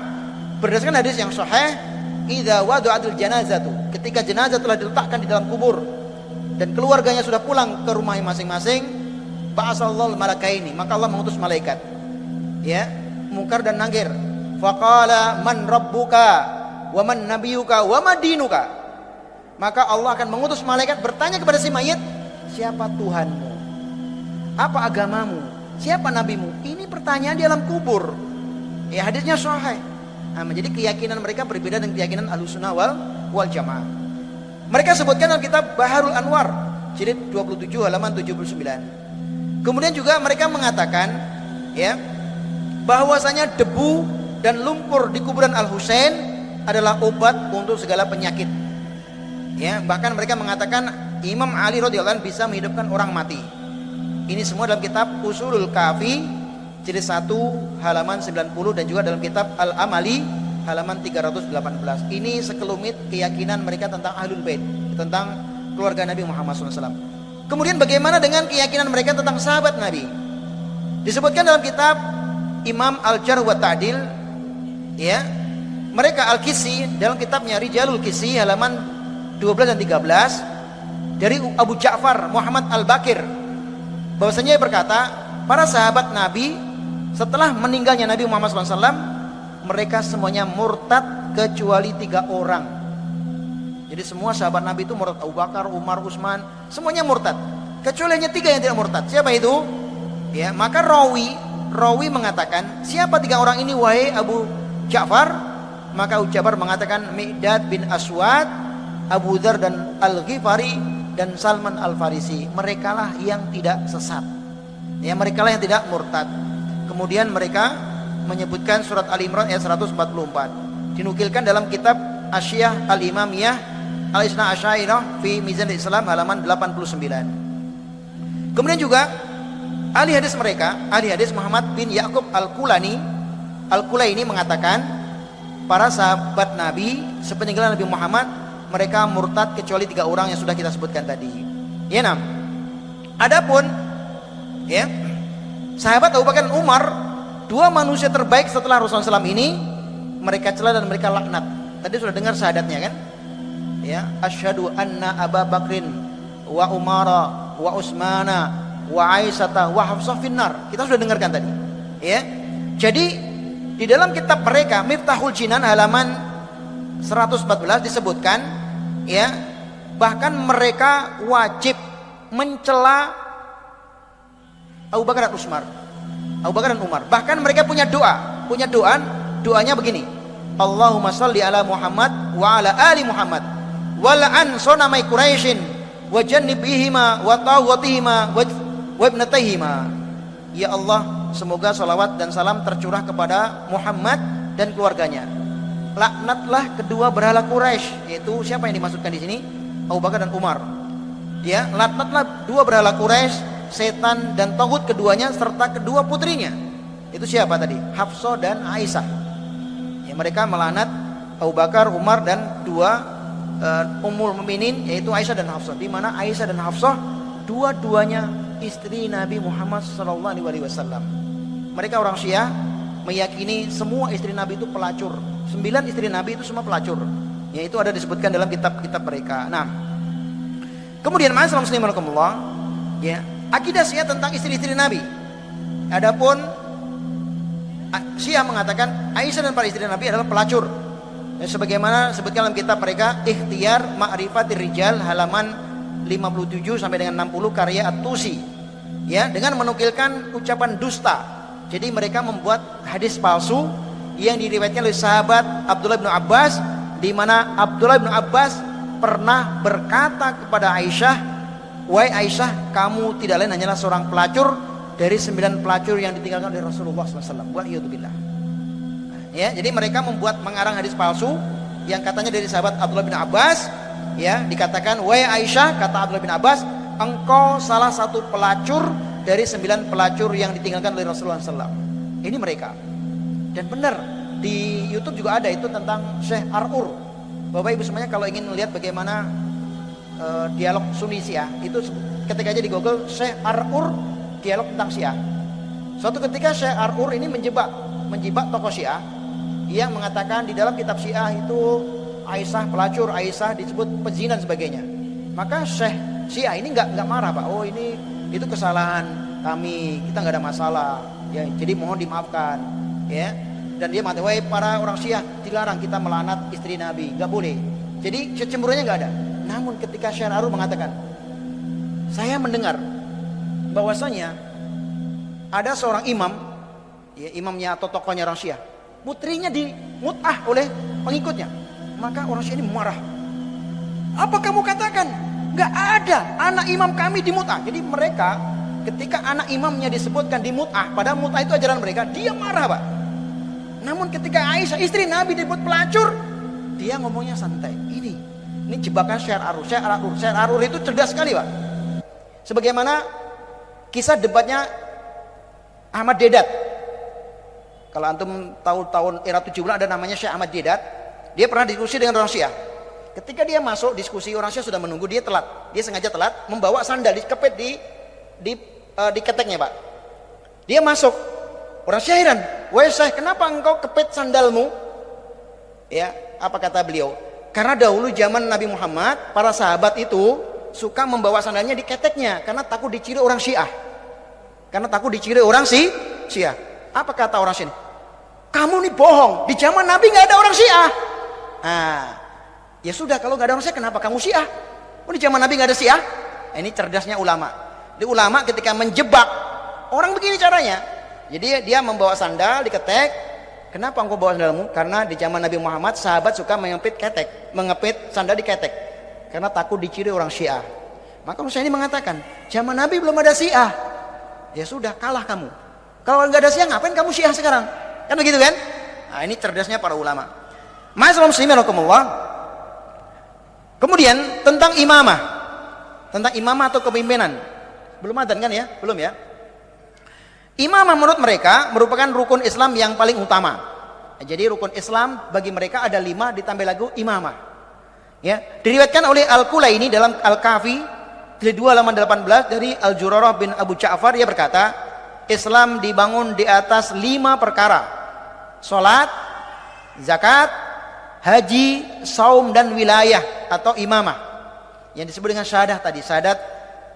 berdasarkan hadis yang sahih, idza wada'atil janazatu, ketika jenazah telah diletakkan di dalam kubur dan keluarganya sudah pulang ke rumahnya masing-masing, ba'asallahu malakaini, maka Allah mengutus malaikat, ya, Munkar dan Nakir. Faqala man rabbuka wa man nabiyuka wa ma dinuka, maka Allah akan mengutus malaikat bertanya kepada si mayit, siapa Tuhanmu, apa agamamu, siapa nabimu. Ini pertanyaan di alam kubur, ya, hadisnya sahih. Nah, jadi keyakinan mereka berbeda dengan keyakinan Ahlussunnah wal Jamaah. Mereka sebutkan dalam kitab Baharul Anwar jilid 27 halaman 79. Kemudian juga mereka mengatakan, ya, bahwasanya debu dan lumpur di kuburan Al-Husain adalah obat untuk segala penyakit. Ya, bahkan mereka mengatakan Imam Ali radhiyallahu anhu bisa menghidupkan orang mati. Ini semua dalam kitab Usulul Kafi jilid 1 halaman 90 dan juga dalam kitab Al-Amali halaman 318. Ini sekelumit keyakinan mereka tentang ahlul bait, tentang keluarga Nabi Muhammad SAW. Kemudian bagaimana dengan keyakinan mereka tentang sahabat Nabi? Disebutkan dalam kitab Imam Al-Jarh wa Ta'dil, ya, mereka Al-Kisi dalam kitabnya Rijalul Kisi halaman 12 dan 13 dari Abu Ja'far Muhammad Al-Bakir, bahwasanya berkata, para sahabat Nabi setelah meninggalnya Nabi Muhammad SAW, mereka semuanya murtad kecuali 3 orang. Jadi semua sahabat Nabi itu murtad, Abu Bakar, Umar, Utsman, semuanya murtad. Kecuali hanya 3 yang tidak murtad. Siapa itu? Ya, maka rawi mengatakan, siapa 3 orang ini wahai Abu Ja'far? Maka Abu Ja'far mengatakan Mi'dad bin Aswad, Abu Dzar dan Al-Ghifari dan Salman Al-Farisi. Merekalah yang tidak sesat. Ya, merekalah yang tidak murtad. Kemudian mereka menyebutkan surat Al-Imran ayat 144. Dinukilkan dalam kitab Asyiyah Al-Imamiyah Al-Isna Asyairah fi Mizan Islam halaman 89. Kemudian juga ahli hadis mereka, ahli hadis Muhammad bin Ya'qub Al-Kulaini mengatakan, para sahabat Nabi sepeninggalan Nabi Muhammad mereka murtad kecuali 3 orang yang sudah kita sebutkan tadi. Ya, nam. Adapun, ya, sahabat Abu Bakar dan Umar, 2 manusia terbaik setelah Rasulullah SAW ini, mereka cela dan mereka laknat. Tadi sudah dengar syahadatnya kan? Ya, asyhadu anna Abu Bakrin wa Umara wa Utsmana wa Aisyata wa Hafsah finnar. Kita sudah dengarkan tadi. Ya. Jadi di dalam kitab mereka Miftahul Jinan halaman 114 disebutkan, ya, bahkan mereka wajib mencela Abu Bakar dan Umar. Bahkan mereka punya doanya begini. Allahumma shalli ala Muhammad wa ala ali Muhammad wa la'an sonamai Quraisyin wa jannibihima wa tawatihima wa ibnatihima. Ya Allah, semoga salawat dan salam tercurah kepada Muhammad dan keluarganya. Laknatlah kedua berhala Quraisy, yaitu siapa yang dimaksudkan di sini? Abu Bakar dan Umar. Ya, laknatlah 2 berhala Quraisy, setan dan tagut keduanya serta kedua putrinya. Itu siapa tadi? Hafsah dan Aisyah. Ya, mereka melaknat Abu Bakar, Umar dan 2 ummul mukminin, yaitu Aisyah dan Hafsah. Di mana Aisyah dan Hafsah dua-duanya istri Nabi Muhammad SAW. Mereka orang Syiah meyakini semua istri Nabi itu pelacur. 9 istri Nabi itu semua pelacur. Yaitu ada disebutkan dalam kitab-kitab mereka. Nah, kemudian ma'asyiral muslimin rahimakumullah, ya, akidah Syiah tentang istri-istri Nabi. Adapun Syiah mengatakan Aisyah dan para istri Nabi adalah pelacur. Ya, sebagaimana sebutkan dalam kitab mereka Ikhtiyar Ma'rifatir Rijal halaman 57 sampai dengan 60 karya At-Tusi. Ya, dengan menukilkan ucapan dusta. Jadi mereka membuat hadis palsu yang diriwayatkan oleh sahabat Abdullah bin Abbas, di mana Abdullah bin Abbas pernah berkata kepada Aisyah, "Wahai Aisyah, kamu tidak lain hanyalah seorang pelacur dari 9 pelacur yang ditinggalkan oleh Rasulullah SAW." Wa'iyadzubillah. Ya, jadi mereka mengarang hadis palsu yang katanya dari sahabat Abdullah bin Abbas. Ya, dikatakan, "Wahai Aisyah," kata Abdullah bin Abbas, "engkau salah satu pelacur dari 9 pelacur yang ditinggalkan oleh Rasulullah SAW." Ini mereka. Dan benar, di YouTube juga ada itu tentang Syekh Ar-Ur. Bapak Ibu semuanya kalau ingin melihat bagaimana dialog Sunni Syiah, itu ketika aja di Google Syekh Ar-Ur dialog tentang Syiah. Suatu ketika Syekh Ar-Ur ini menjebak tokoh Syiah yang mengatakan di dalam kitab Syiah itu Aisyah pelacur, Aisyah disebut pezina dan sebagainya. Maka Syekh Syiah ini nggak marah, Pak. "Oh, itu kesalahan kami, kita nggak ada masalah. Ya, jadi mohon dimaafkan." Ya. Dan dia mengatakan, "Wahai para orang Syiah, dilarang kita melanat istri Nabi, nggak boleh." Jadi kecemburuannya nggak ada. Namun ketika Syekh Ar-Ur mengatakan, "Saya mendengar bahwasanya ada seorang imam, ya, imamnya atau tokohnya orang Syiah, putrinya dimut'ah oleh pengikutnya." Maka orang Syiah ini marah. "Apa kamu katakan? Nggak ada anak imam kami dimut'ah." Jadi mereka ketika anak imamnya disebutkan dimut'ah, padahal mut'ah itu ajaran mereka, dia marah, Pak. Namun ketika Aisyah istri Nabi disebut pelacur, dia ngomongnya santai. Ini jebakan Syekh Ar-Ur. Syekh Ar-Ur itu cerdas sekali, Pak. Sebagaimana kisah debatnya Ahmad Deedat. Kalau antum tahu tahun era 70 ada namanya Syekh Ahmad Deedat. Dia pernah diskusi dengan orang Syiah. Ketika dia masuk diskusi, orang Syiah sudah menunggu, dia telat. Dia sengaja telat, membawa sandal dikepit di keteknya, Pak. Dia masuk. Orang Syiah heran, "Wahai Syekh, kenapa engkau kepit sandalmu?" Ya, apa kata beliau? "Karena dahulu zaman Nabi Muhammad, para sahabat itu suka membawa sandalnya di keteknya karena takut dicuri orang Syiah." Karena takut dicuri orang Syiah. Apa kata orang Syiah? "Kamu nih bohong. Di zaman Nabi nggak ada orang Syiah." Nah, ya sudah, kalau nggak ada orang Syiah, kenapa kamu Syiah? Oh, di zaman Nabi nggak ada Syiah? Ini cerdasnya ulama. Di ulama ketika menjebak orang begini caranya. Jadi dia membawa sandal diketek. "Kenapa engkau bawa sandalmu?" "Karena di zaman Nabi Muhammad sahabat suka mengepit sandal di ketek karena takut dicuri orang Syiah." Maka Rasulullah ini mengatakan, zaman Nabi belum ada Syiah. Ya sudah, kalah kamu. Kalau nggak ada Syiah, ngapain kamu Syiah sekarang? Kan begitu kan? Nah, ini cerdasnya para ulama. Ma'asyiral muslimin rahimakumullah. Kemudian tentang imamah. Tentang imamah atau kepemimpinan. Belum ada kan ya? Belum ya? Imamah menurut mereka merupakan rukun Islam yang paling utama. Jadi rukun Islam bagi mereka ada 5 ditambah lagi imamah. Ya, diriwayatkan oleh Al-Kulaini dalam Al-Kafi jilid 2 halaman 18 dari Al-Jurarah bin Abu Ja'far, ia berkata, "Islam dibangun di atas 5 perkara. Salat, zakat, haji, saum dan wilayah atau imamah. Yang disebut dengan syahadah tadi, syahadat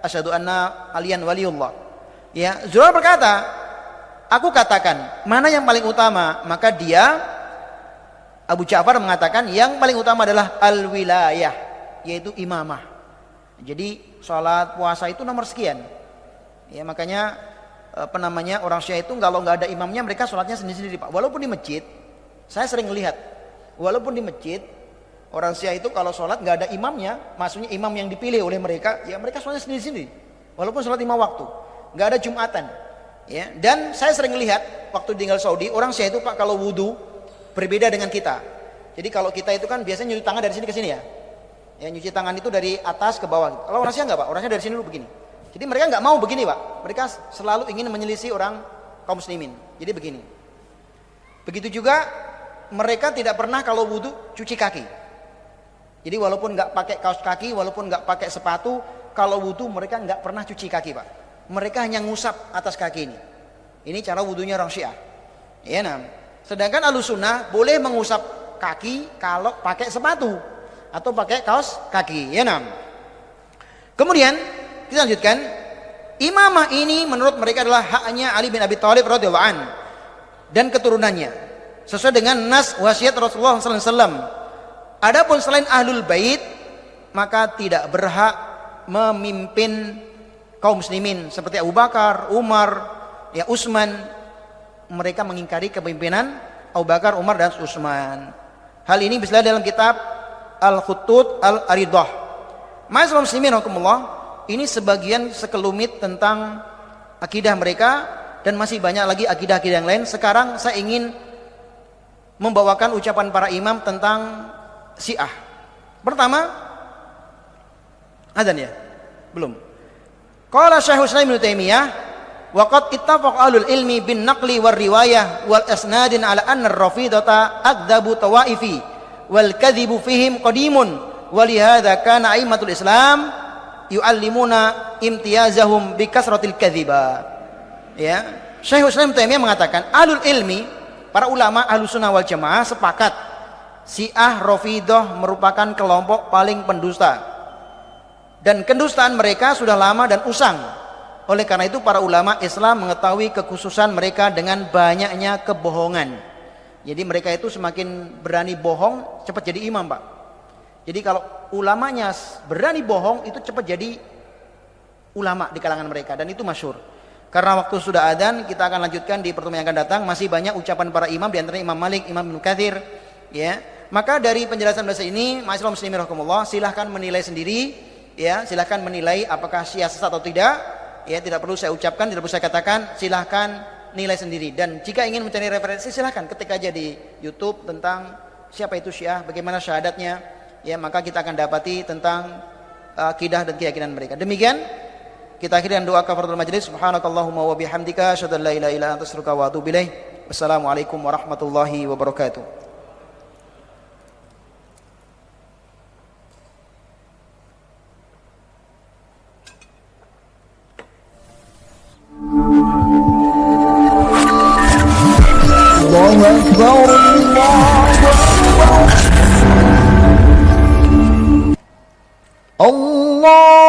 asyhadu anna aliyan waliullah." Ya, Zuhair berkata, "Aku katakan, mana yang paling utama?" Maka dia, Abu Ja'far mengatakan, yang paling utama adalah al-wilayah, yaitu imamah. Jadi sholat, puasa itu nomor sekian. Ya, makanya orang Syiah itu kalau nggak ada imamnya, mereka sholatnya sendiri-sendiri, Pak. Walaupun di masjid, saya sering lihat, walaupun di masjid, orang Syiah itu kalau sholat nggak ada imamnya, maksudnya imam yang dipilih oleh mereka, ya mereka sholatnya sendiri-sendiri. Walaupun sholat 5 waktu. Nggak ada Jumatan, ya. Dan saya sering lihat waktu tinggal Saudi, orang Syiah itu, Pak, kalau wudu berbeda dengan kita. Jadi kalau kita itu kan biasanya nyuci tangan dari sini ke sini ya. Ya, nyuci tangan itu dari atas ke bawah. Kalau orang Syiah nggak, Pak, orang Syiah dari sini dulu begini. Jadi mereka nggak mau begini, Pak. Mereka selalu ingin menyelisih orang kaum muslimin. Jadi begini. Begitu juga mereka tidak pernah kalau wudu cuci kaki. Jadi walaupun nggak pakai kaos kaki, walaupun nggak pakai sepatu, kalau wudu mereka nggak pernah cuci kaki, Pak. Mereka hanya ngusap atas kaki ini. Ini cara wudunya orang Syiah. Ya, nah. Sedangkan Ahlussunnah boleh mengusap kaki kalau pakai sepatu atau pakai kaos kaki. Ya, nah. Kemudian kita lanjutkan. Imamah ini menurut mereka adalah haknya Ali bin Abi Thalib radhiyallahu an dan keturunannya, sesuai dengan nas wasiat Rasulullah sallallahu alaihi wasallam. Adapun selain Ahlul Bait, maka tidak berhak memimpin kaum muslimin seperti Abu Bakar, Umar, ya Utsman. Mereka mengingkari kepemimpinan Abu Bakar, Umar dan Utsman. Hal ini bisa dalam kitab Al-Khutut Al-Aridah. Ma'asyiral muslimin rahimakumullah, ini sebagian sekelumit tentang akidah mereka dan masih banyak lagi akidah-akidah yang lain. Sekarang saya ingin membawakan ucapan para imam tentang Syiah. Pertama, adzan ya? Belum. Qala Syekhul Islam Ibnu Taimiyah, wa qad ittafaqa ahlul ilmi bin naqli war riwayah wal asnadin ala anna ar-rafidata akdzabu tawaifi wal kadhibu fihim qadimun wa li hadza kana a'immatul Islam yu'allimuna imtiyazahum bi kasratil kadhiba. Ya, Syekhul Islam Ibnu Taimiyah mengatakan ahlul ilmi, para ulama Ahlus Sunnah wal Jamaah sepakat Syiah Rafidah merupakan kelompok paling pendusta. Dan kedustaan mereka sudah lama dan usang. Oleh karena itu para ulama Islam mengetahui kekhususan mereka dengan banyaknya kebohongan. Jadi mereka itu semakin berani bohong, cepat jadi imam, Pak. Jadi kalau ulamanya berani bohong, itu cepat jadi ulama di kalangan mereka. Dan itu masyhur. Karena waktu sudah adzan, kita akan lanjutkan di pertemuan yang akan datang. Masih banyak ucapan para imam, di antaranya Imam Malik, Imam Ibnu Katsir, ya. Maka dari penjelasan bahasa ini, ma'asyiral muslimin rahimakumullah, silahkan menilai sendiri. Ya, silahkan menilai apakah Syiah sesat atau tidak. Ya, tidak perlu saya ucapkan, tidak perlu saya katakan. Silahkan nilai sendiri. Dan jika ingin mencari referensi, silahkan ketik aja di YouTube tentang siapa itu Syiah, bagaimana syahadatnya. Ya, maka kita akan dapati tentang akidah dan keyakinan mereka. Demikian kita akhiri dengan doa kafaratul majlis. Subhanakallahumma wa bihamdika asyhadu an la ilaha illa anta astaghfiruka wa atubu ilaik. Wassalamualaikum warahmatullahi wabarakatuh. الله أكبر الله أكبر الله